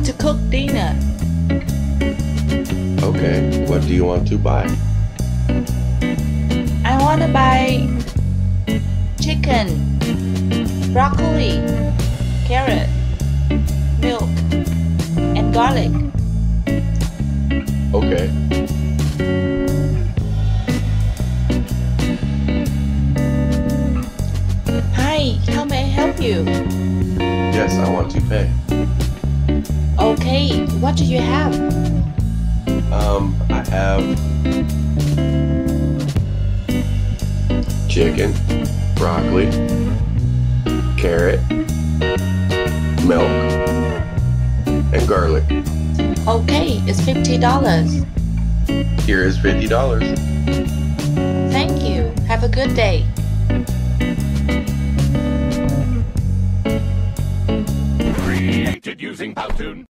want to cook dinner. Okay, what do you want to buy? I want to buy chicken, broccoli, carrot, milk, and garlic. Okay. Hi, how may I help you? Yes, I want to pay. Okay, what do you have? I have chicken, broccoli, carrot, milk, and garlic. Okay, it's $50. Here is $50. Thank you. Have a good day. Created using Powtoon.